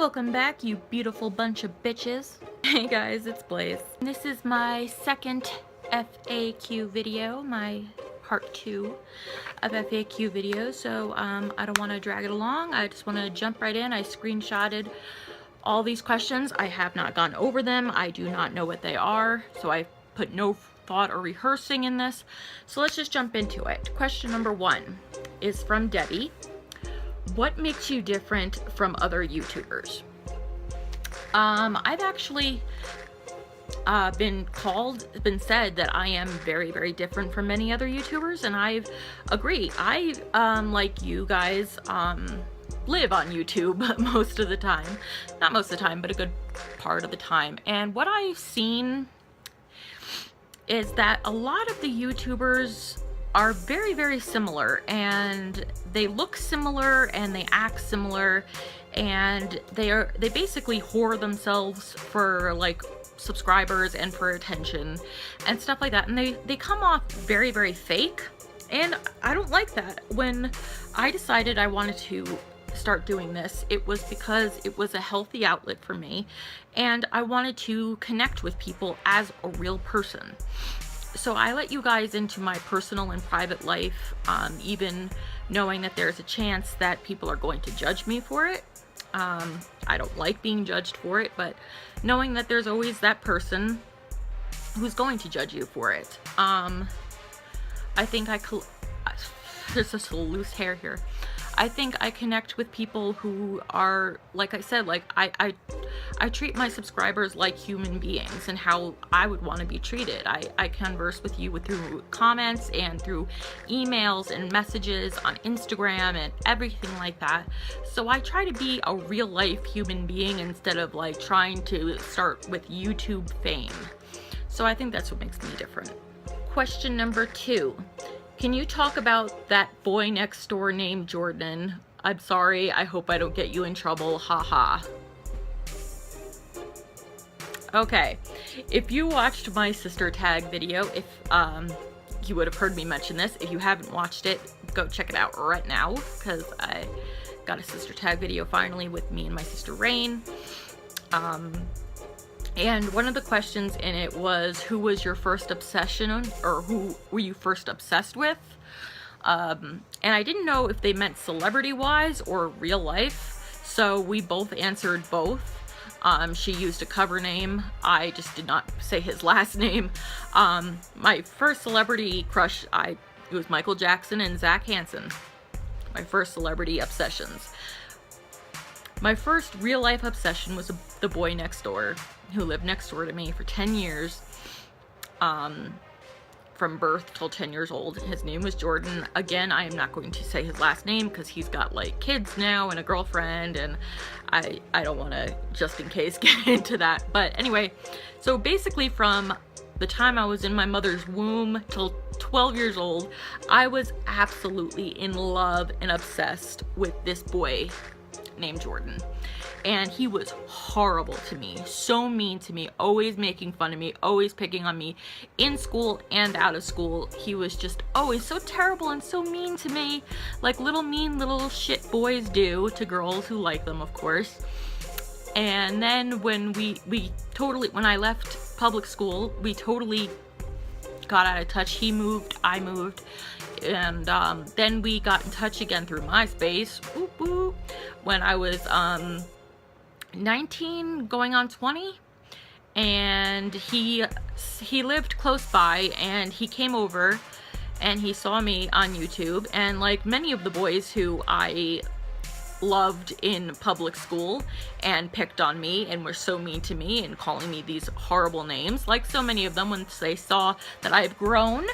Welcome back, you beautiful bunch of bitches. Hey guys, it's Blaize. This is my second FAQ video, my part 2 of FAQ videos, so I don't want to drag it along. I just want to jump right in. I screenshotted all these questions. I have not gone over them. I do not know what they are, so I put no thought or rehearsing in this. So let's just jump into it. Question number 1 is from Debbie. What makes you different from other YouTubers? I've actually been said that I am very, very different from many other YouTubers, and I agree. I, like you guys, live on YouTube most of the time. Not most of the time, but a good part of the time. And what I've seen is that a lot of the YouTubers are very, very similar, and they look similar and they act similar, and they basically whore themselves for like subscribers and for attention and stuff like that, and they come off very, very fake, and I don't like that. When I decided I wanted to start doing this, it was because it was a healthy outlet for me, and I wanted to connect with people as a real person. So I let you guys into my personal and private life, even knowing that there's a chance that people are going to judge me for it. I don't like being judged for it, but knowing that there's always that person who's going to judge you for it. I think there's just a loose hair here. I think I connect with people who are, like I said, like I treat my subscribers like human beings and how I would want to be treated. I converse with you through comments and through emails and messages on Instagram and everything like that. So I try to be a real life human being instead of like trying to start with YouTube fame. So I think that's what makes me different. Question number 2. Can you talk about that boy next door named Jordan? I'm sorry, I hope I don't get you in trouble, haha. Okay, if you watched my sister tag video, if you would have heard me mention this. If you haven't watched it, go check it out right now, because I got a sister tag video finally with me and my sister Rain. And one of the questions in it was, who was your first obsession, or who were you first obsessed with? And I didn't know if they meant celebrity-wise or real life, so we both answered both. She used a cover name. I just did not say his last name. My first celebrity crush, it was Michael Jackson and Zach Hansen. My first celebrity obsessions. My first real-life obsession was the boy next door, who lived next door to me for 10 years, from birth till 10 years old. His name was Jordan. Again, I am not going to say his last name because he's got like kids now and a girlfriend, and I don't want to, just in case, get into that. But anyway, so basically from the time I was in my mother's womb till 12 years old, I was absolutely in love and obsessed with this boy named Jordan. And he was horrible to me, so mean to me, always making fun of me, always picking on me in school and out of school. He was just always so terrible and so mean to me, like mean little shit boys do to girls who like them, of course. And then when when I left public school, we totally got out of touch. He moved, I moved, and then we got in touch again through MySpace, whoop, whoop, when I was 19 going on 20, and he lived close by, and he came over and he saw me on YouTube, and like many of the boys who I loved in public school and picked on me and were so mean to me and calling me these horrible names, like so many of them, once they saw that I've grown,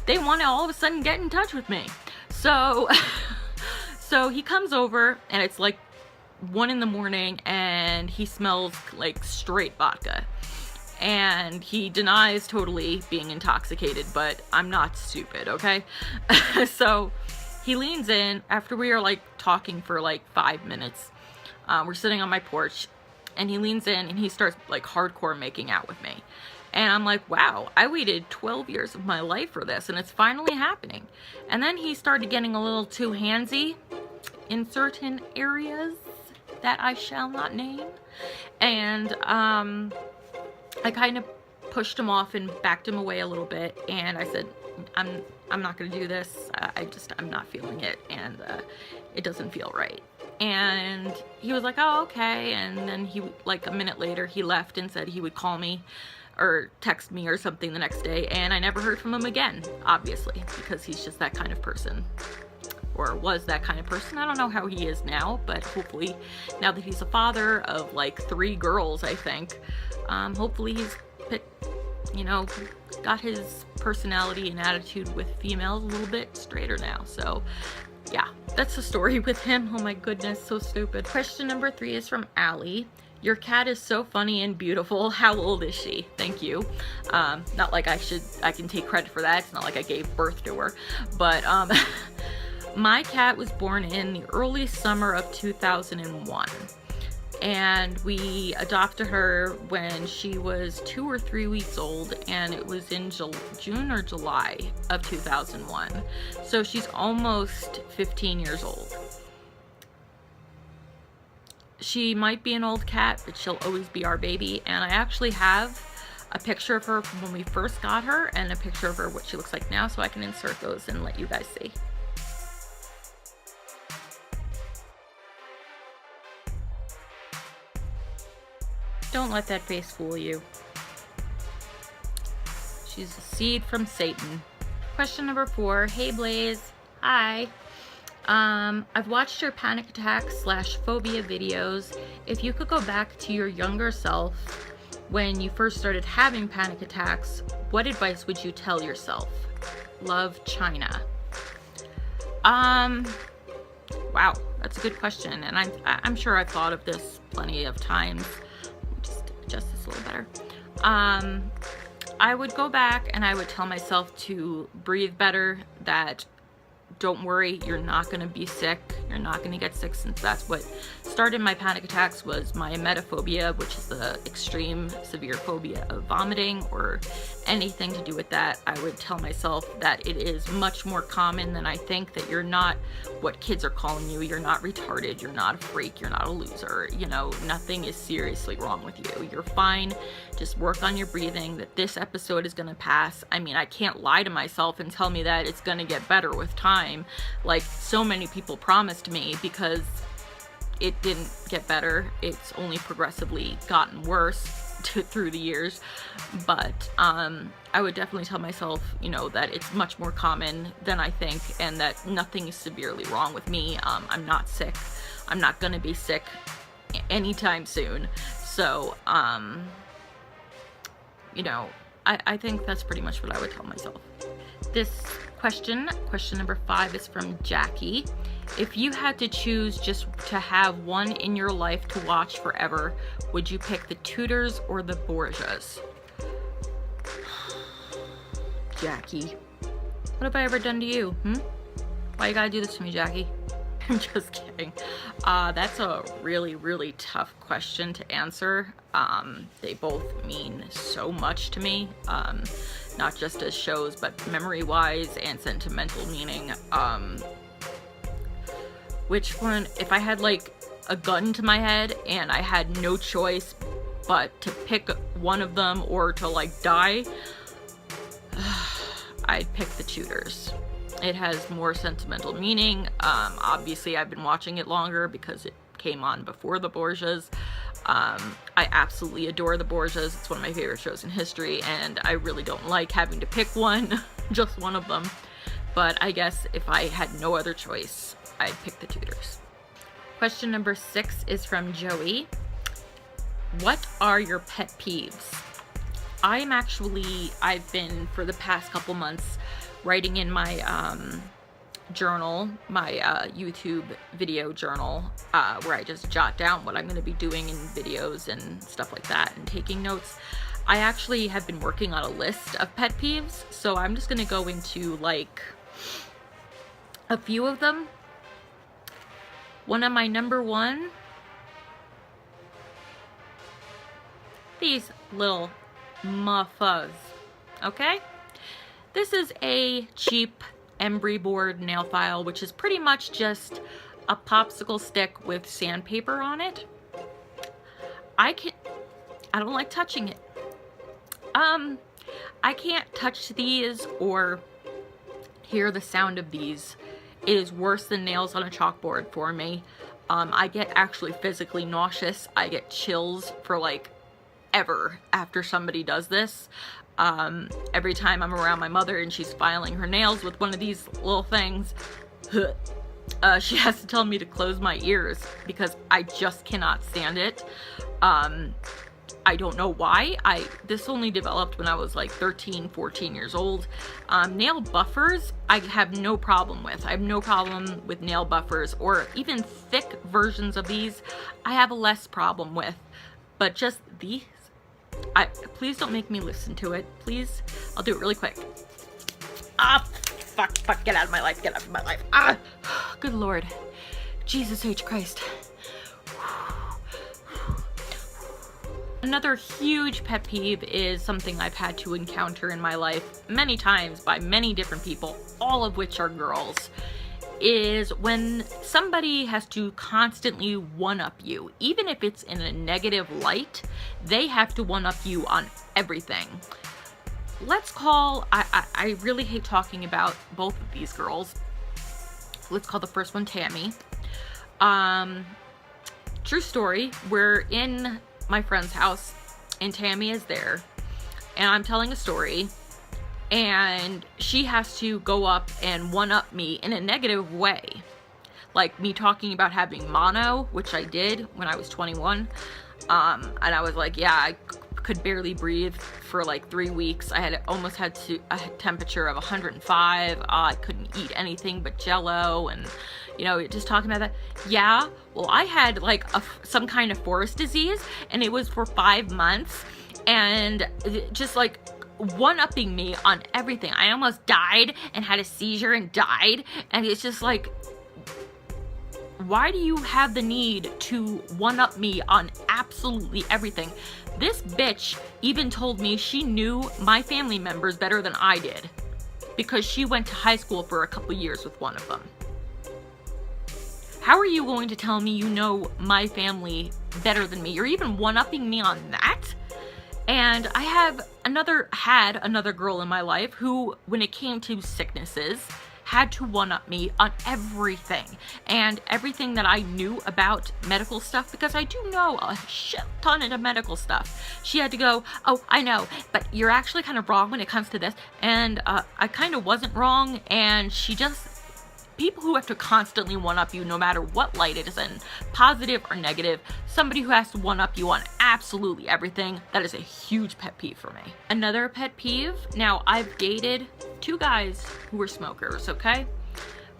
they want to all of a sudden get in touch with me. So so he comes over, and it's like 1 in the morning, and he smells like straight vodka, and he denies totally being intoxicated, but I'm not stupid, okay? So he leans in after we are like talking for like 5 minutes. We're sitting on my porch, and he leans in and he starts like hardcore making out with me. And I'm like, wow, I waited 12 years of my life for this, and it's finally happening. And then he started getting a little too handsy in certain areas. that I shall not name. And I kind of pushed him off and backed him away a little bit, and I said, I'm not gonna do this. I'm not feeling it, and it doesn't feel right. And he was like, oh, okay. And then he, like a minute later, he left and said he would call me or text me or something the next day, and I never heard from him again, obviously, because he's just that kind of person, or was that kind of person. I don't know how he is now, but hopefully now that he's a father of like 3 girls, I think, hopefully he's got his personality and attitude with females a little bit straighter now. So yeah, that's the story with him. Oh my goodness, so stupid. Question number 3 is from Allie. Your cat is so funny and beautiful. How old is she? Thank you. Not like I can take credit for that. It's not like I gave birth to her. But my cat was born in the early summer of 2001. And we adopted her when she was 2 or 3 weeks old, and it was in June or July of 2001. So she's almost 15 years old. She might be an old cat, but she'll always be our baby. And I actually have a picture of her from when we first got her and a picture of her what she looks like now, so I can insert those and let you guys see. Don't let that face fool you. She's a seed from Satan. Question number 4. Hey Blaize. Hi. I've watched your panic attack / phobia videos. If you could go back to your younger self when you first started having panic attacks, what advice would you tell yourself? Love, China. Wow, that's a good question, and I'm sure I've thought of this plenty of times. Just adjust this a little better. I would go back and I would tell myself to breathe better, that don't worry, you're not going to be sick. You're not going to get sick, since that's what started my panic attacks, was my emetophobia, which is the extreme severe phobia of vomiting or anything to do with that. I would tell myself that it is much more common than I think, that you're not what kids are calling you. You're not retarded. You're not a freak. You're not a loser. You know, nothing is seriously wrong with you. You're fine. Just work on your breathing, that this episode is going to pass. I mean, I can't lie to myself and tell me that it's going to get better with time, like so many people promised me, because it didn't get better. It's only progressively gotten worse through the years. But I would definitely tell myself, you know, that it's much more common than I think, and that nothing is severely wrong with me. I'm not sick. I'm not gonna be sick anytime soon. So you know, I think that's pretty much what I would tell myself. This question number 5, is from Jackie. If you had to choose just to have one in your life to watch forever, would you pick the Tudors or the Borgias? Jackie, what have I ever done to you? Why you gotta do this to me, Jackie? I'm just kidding. That's a really, really tough question to answer. They both mean so much to me, not just as shows, but memory-wise and sentimental meaning. Which one, if I had like a gun to my head and I had no choice but to pick one of them or to like die, I'd pick the Tudors. It has more sentimental meaning. Obviously I've been watching it longer because it came on before the Borgias. I absolutely adore the Borgias. It's one of my favorite shows in history, and I really don't like having to pick one, just one of them. But I guess if I had no other choice, I'd pick the Tudors. Question number 6 is from Joey. What are your pet peeves? I've been for the past couple months writing in my journal, my YouTube video journal, where I just jot down what I'm going to be doing in videos and stuff like that, and taking notes. I actually have been working on a list of pet peeves, so I'm just going to go into like a few of them. One of my number 1, these little muffas, okay? This is a cheap embry board nail file, which is pretty much just a popsicle stick with sandpaper on it. I don't like touching it. I can't touch these or hear the sound of these. It is worse than nails on a chalkboard for me. I get actually physically nauseous. I get chills for like ever after somebody does this. Every time I'm around my mother and she's filing her nails with one of these little things, she has to tell me to close my ears because I just cannot stand it. I don't know why. This only developed when I was like 13, 14 years old. Nail buffers, I have no problem with. I have no problem with nail buffers, or even thick versions of these, I have a less problem with. But just these, please don't make me listen to it. Please, I'll do it really quick. Fuck, get out of my life, get out of my life. Good Lord. Jesus H. Christ. Another huge pet peeve is something I've had to encounter in my life many times by many different people, all of which are girls, is when somebody has to constantly one-up you. Even if it's in a negative light, they have to one-up you on everything. Let's call, I really hate talking about both of these girls. Let's call the first one Tammy. True story, we're in my friend's house and Tammy is there and I'm telling a story and she has to go up and one-up me in a negative way. Like me talking about having mono, which I did when I was 21. And I was like, yeah, I could barely breathe for like 3 weeks. I had almost had a temperature of 105. I couldn't eat anything but Jello, and you know, just talking about that. Yeah, well, I had like some kind of forest disease, and it was for 5 months, and just like one-upping me on everything. I almost died and had a seizure and died, and it's just like, why do you have the need to one-up me on absolutely everything? This bitch even told me she knew my family members better than I did because she went to high school for a couple years with one of them. How are you going to tell me you know my family better than me? You're even one-upping me on that? And I had another girl in my life who, when it came to sicknesses, had to one-up me on everything and everything that I knew about medical stuff, because I do know a shit ton of medical stuff. She had to go, oh, I know, but you're actually kind of wrong when it comes to this. And I kind of wasn't wrong, and she just, people who have to constantly one-up you no matter what light it is in, positive or negative, somebody who has to one-up you on absolutely everything, that is a huge pet peeve for me. Another pet peeve, now I've dated 2 guys who were smokers, okay?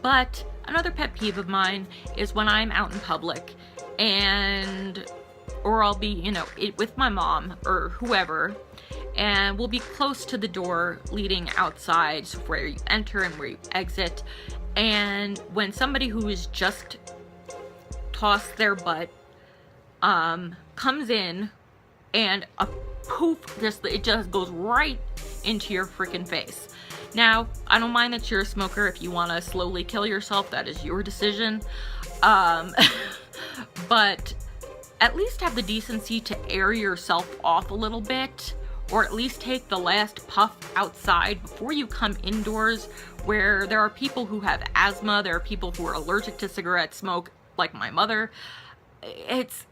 But another pet peeve of mine is when I'm out in public or I'll be, you know, with my mom or whoever, and we'll be close to the door leading outside, so where you enter and where you exit. And when somebody who is just tossed their butt comes in, and a poof, it just goes right into your freaking face. Now, I don't mind that you're a smoker. If you want to slowly kill yourself, that is your decision. But at least have the decency to air yourself off a little bit, or at least take the last puff outside before you come indoors, where there are people who have asthma, there are people who are allergic to cigarette smoke, like my mother. It's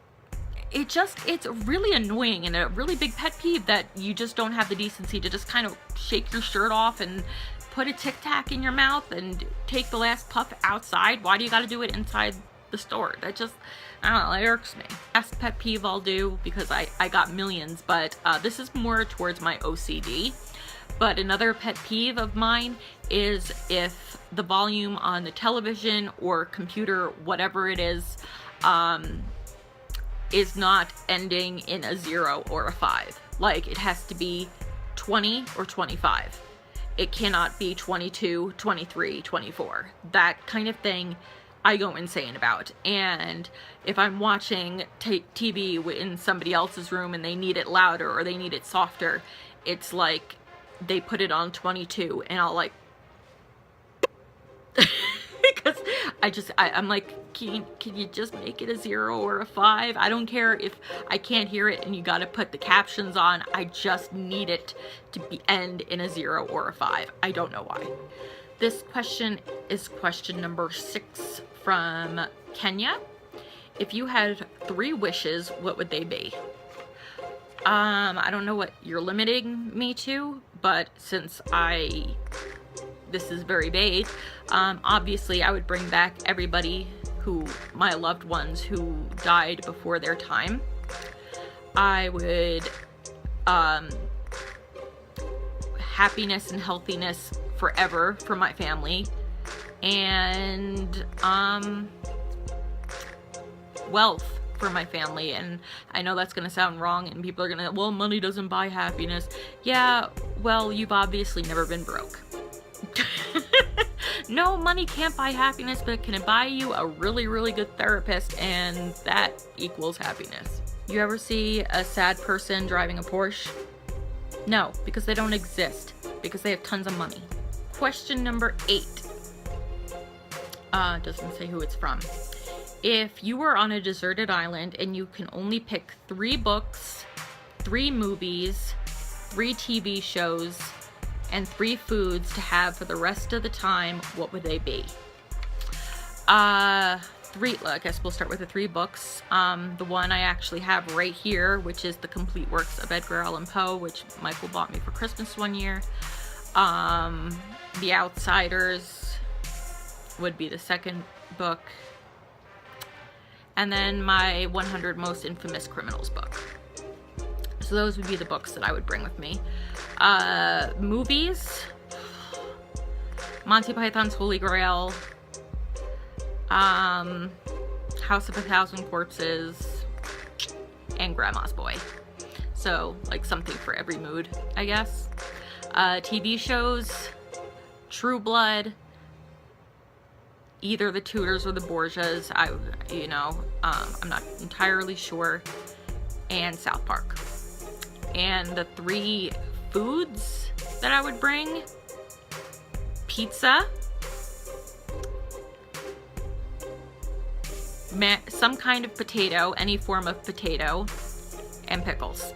really annoying and a really big pet peeve that you just don't have the decency to just kind of shake your shirt off and put a Tic Tac in your mouth and take the last puff outside. Why do you gotta do it inside the store? That just, I don't know, it irks me. Last pet peeve I'll do, because I got millions, but this is more towards my OCD. But another pet peeve of mine is if the volume on the television or computer, whatever it is not ending in a 0 or a 5. Like, it has to be 20 or 25. It cannot be 22, 23, 24. That kind of thing I go insane about. And if I'm watching TV in somebody else's room and they need it louder or they need it softer, it's like they put it on 22 and I'll like because I'm like, can you just make it a 0 or a 5? I don't care if I can't hear it and you got to put the captions on. I just need it to end in a 0 or a 5. I don't know why. This question is question number 6 from Kenya. If you had 3 wishes, what would they be? I don't know what you're limiting me to, but since this is very vague, obviously I would bring back everybody my loved ones who died before their time. I would, happiness and healthiness forever for my family, and, wealth for my family. And I know that's gonna sound wrong and people are gonna, well, money doesn't buy happiness. Yeah, well, you've obviously never been broke. No, money can't buy happiness, but can it buy you a really, really good therapist, and that equals happiness. You ever see a sad person driving a Porsche? No, because they don't exist, because they have tons of money. Question number 8. Doesn't say who it's from. If you were on a deserted island and you can only pick 3 books, 3 movies, 3 TV shows, and 3 foods to have for the rest of the time, what would they be? I guess we'll start with the 3 books. The one I actually have right here, which is The Complete Works of Edgar Allan Poe, which Michael bought me for Christmas one year. The Outsiders would be the second book. And then my 100 Most Infamous Criminals book. So those would be the books that I would bring with me. Movies, Monty Python's Holy Grail, House of a Thousand Corpses, and Grandma's Boy. So, like, something for every mood, I guess. TV shows, True Blood, either the Tudors or the Borgias. I'm not entirely sure. And South Park. And the 3 foods that I would bring: pizza, some kind of potato, any form of potato, and pickles.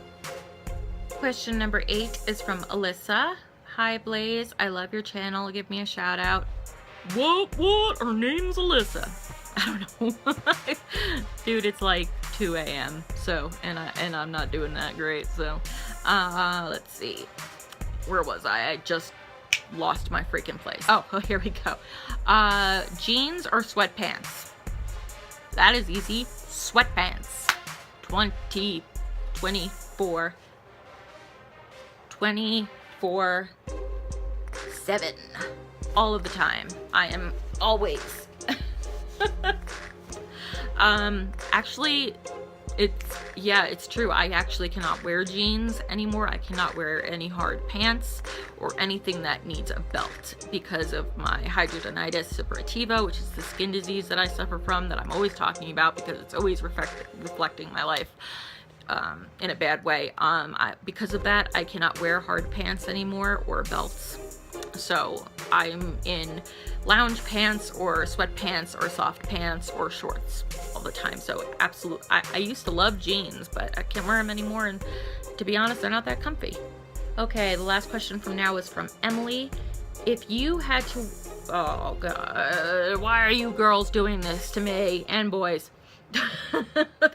Question number 8 is from Alyssa. Hi Blaize, I love your channel. Give me a shout out. What? Her name's Alyssa. I don't know. Dude, it's like 2 a.m. So, and I'm not doing that great. So, let's see. Where was I? I just lost my freaking place. Oh, here we go. Jeans or sweatpants? That is easy. Sweatpants. 24/7. All of the time. I am always. Actually, it's true. I actually cannot wear jeans anymore. I cannot wear any hard pants or anything that needs a belt because of my hidradenitis suppurativa, which is the skin disease that I suffer from, that I'm always talking about because it's always reflecting my life in a bad way. Because of that, I cannot wear hard pants anymore or belts. So I'm in lounge pants or sweatpants or soft pants or shorts all the time. So I used to love jeans, but I can't wear them anymore, and to be honest, they're not that comfy. Okay, the last question from now is from Emily. If you had to, oh god, why are you girls doing this to me, and boys?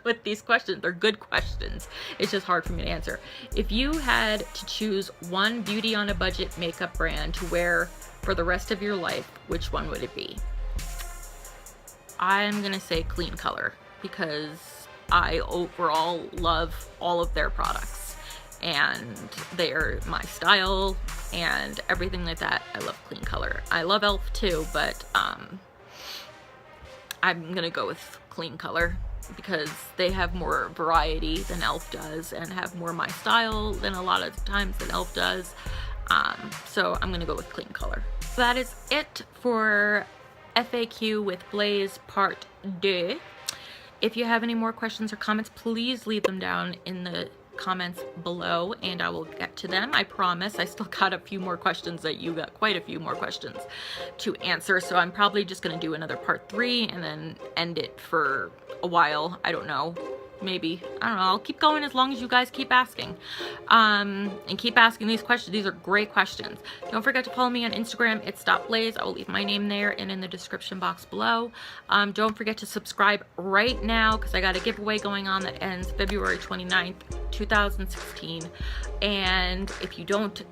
With these questions, they're good questions. It's just hard for me to answer. If you had to choose one beauty on a budget makeup brand to wear for the rest of your life, which one would it be? I'm gonna say Clean Color, because I overall love all of their products and they're my style and everything like that. I love Clean Color. I love e.l.f. too, but I'm gonna go with Clean Color because they have more variety than e.l.f. does and have more my style than a lot of times than e.l.f. does. So I'm gonna go with Clean Color. That is it for FAQ with Blaize Part 2. If you have any more questions or comments, please leave them down in the comments below and I will get to them. I promise. I still got a few more questions that you got, quite a few more questions to answer. So I'm probably just going to do another part 3 and then end it for a while. I don't know. Maybe. I don't know. I'll keep going as long as you guys keep asking. And keep asking these questions. These are great questions. Don't forget to follow me on Instagram. It's .blaize. I will leave my name there and in the description box below. Don't forget to subscribe right now because I got a giveaway going on that ends February 29th, 2016. And if you don't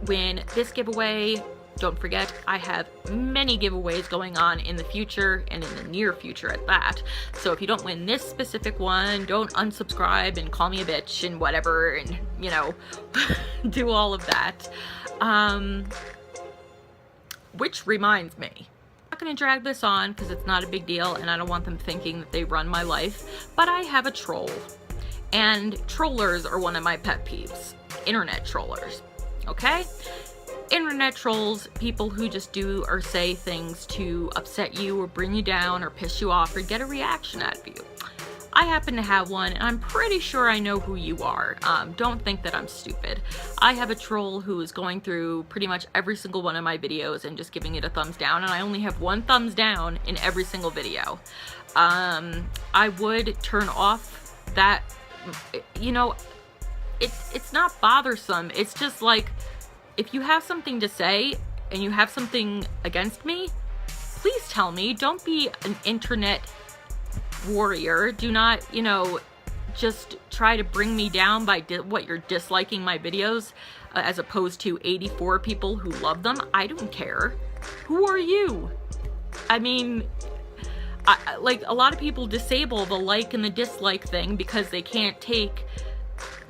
win this giveaway, don't forget, I have many giveaways going on in the future and in the near future at that. So if you don't win this specific one, don't unsubscribe and call me a bitch and whatever and, you know, do all of that. Which reminds me, I'm not going to drag this on because it's not a big deal and I don't want them thinking that they run my life, but I have a troll. And trollers are one of my pet peeves. Internet trollers. Okay? Internet trolls, people who just do or say things to upset you or bring you down or piss you off or get a reaction out of you. I happen to have one and I'm pretty sure I know who you are. Don't think that I'm stupid. I have a troll who is going through pretty much every single one of my videos and just giving it a thumbs down, and I only have 1 thumbs down in every single video. I would turn off that, you know, it's not bothersome. It's just like, if you have something to say and you have something against me, please tell me. Don't be an internet warrior. Do not, you know, just try to bring me down by what you're disliking my videos as opposed to 84 people who love them. I don't care. Who are you? I mean, like a lot of people disable the like and the dislike thing because they can't take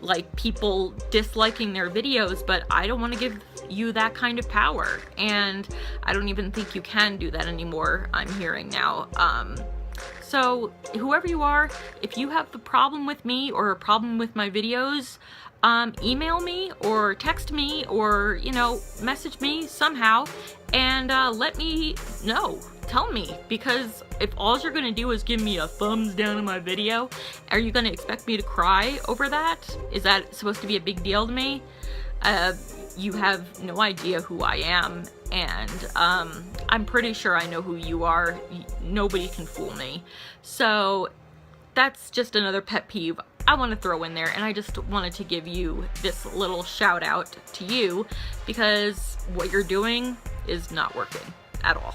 like people disliking their videos, but I don't want to give you that kind of power, and I don't even think you can do that anymore, I'm hearing now. So whoever you are, if you have a problem with me or a problem with my videos, email me or text me or, you know, message me somehow and let me know. Tell me, because if all you're gonna do is give me a thumbs down in my video, are you gonna expect me to cry over that? Is that supposed to be a big deal to me? You have no idea who I am, and I'm pretty sure I know who you are. Nobody can fool me. So that's just another pet peeve I want to throw in there, and I just wanted to give you this little shout out to you because what you're doing is not working at all.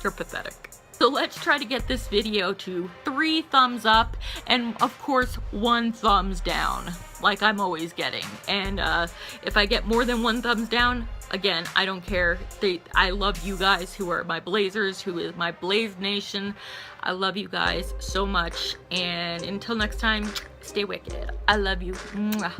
You're pathetic. So let's try to get this video to 3 thumbs up and of course 1 thumbs down, like I'm always getting. And if I get more than 1 thumbs down, again, I don't care. I love you guys who are my Blazers, who is my Blaize Nation. I love you guys so much, and until next time, stay wicked. I love you. Mwah.